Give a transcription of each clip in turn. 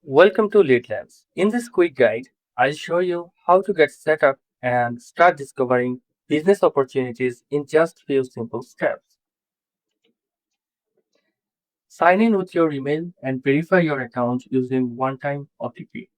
Welcome to LeadLens. In this quick guide, I'll show you how to get set up and start discovering business opportunities in just few simple steps. Sign in with your email and verify your account using one-time OTP.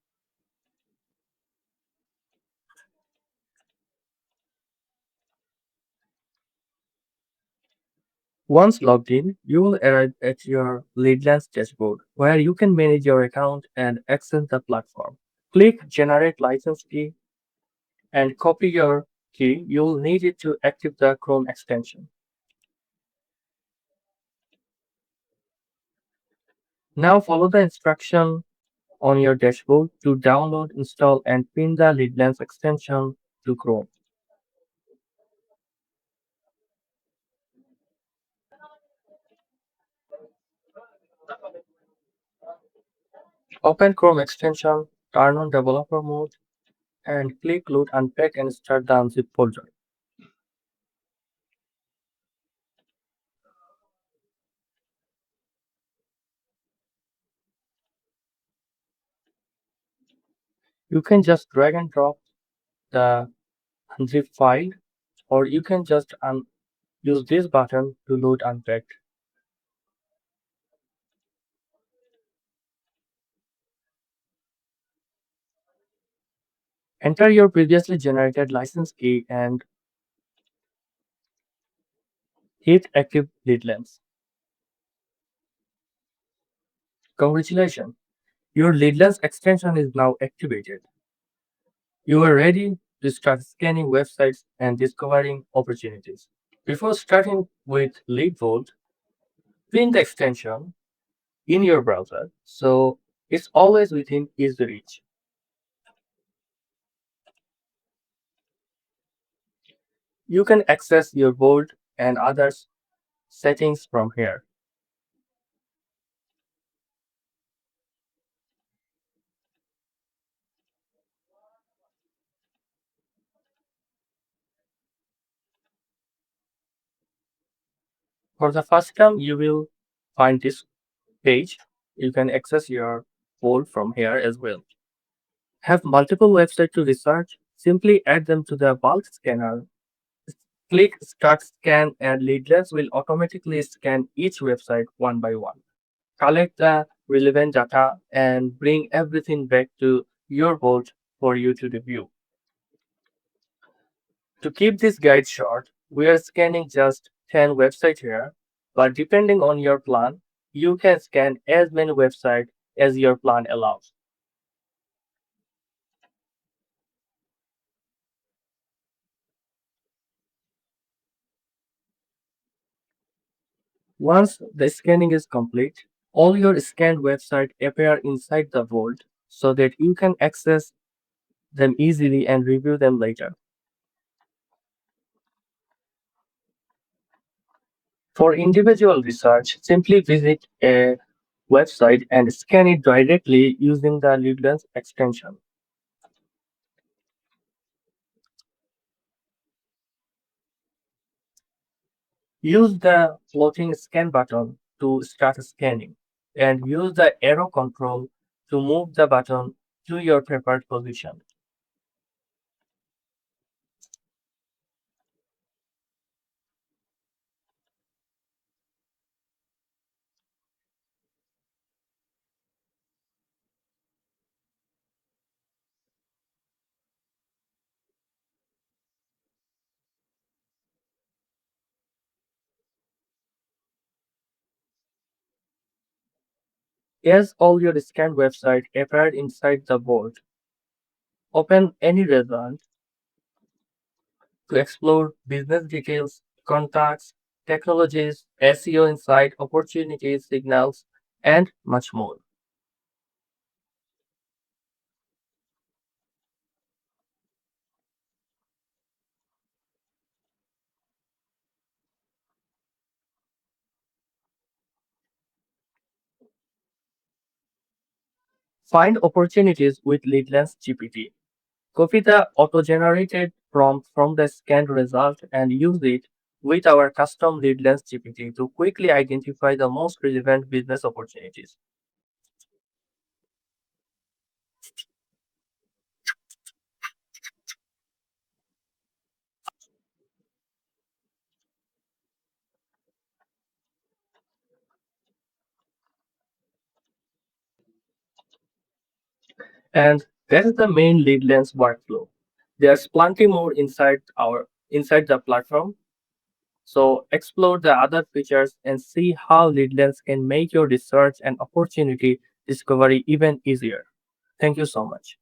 Once logged in, you will arrive at your LeadLens dashboard where you can manage your account and access the platform. Click Generate License Key and copy your key. You'll need it to activate the Chrome extension. Now follow the instruction on your dashboard to download, install, and pin the LeadLens extension to Chrome. Open Chrome extension, turn on developer mode, and click Load Unpack and start the unzip folder. You can just drag and drop the unzip file, or you can just use this button to load Unpack. Enter your previously generated license key and hit Active LeadLens. Congratulations! Your LeadLens extension is now activated. You are ready to start scanning websites and discovering opportunities. Before starting with LeadVault, pin the extension in your browser so it's always within easy reach. You can access your Vault and others settings from here. For the first time, you will find this page. You can access your Vault from here as well. Have multiple websites to research? Simply add them to the bulk scanner. Click Start Scan and LeadLens will automatically scan each website one by one. Collect the relevant data and bring everything back to your vault for you to review. To keep this guide short, we are scanning just 10 websites here, but depending on your plan, you can scan as many websites as your plan allows. Once the scanning is complete, all your scanned websites appear inside the vault so that you can access them easily and review them later. For individual research, simply visit a website and scan it directly using the LeadLens extension. Use the floating scan button to start scanning, and use the arrow control to move the button to your preferred position. As all your scanned websites appear inside the vault, open any result to explore business details, contacts, technologies, SEO insight, opportunities, signals, and much more. Find opportunities with LeadLens GPT. Copy the auto-generated prompt from the scanned result and use it with our custom LeadLens GPT to quickly identify the most relevant business opportunities. And that is the main lead lens workflow. There's plenty more inside the platform. So explore the other features and see how LeadLens can make your research and opportunity discovery even easier. Thank you so much.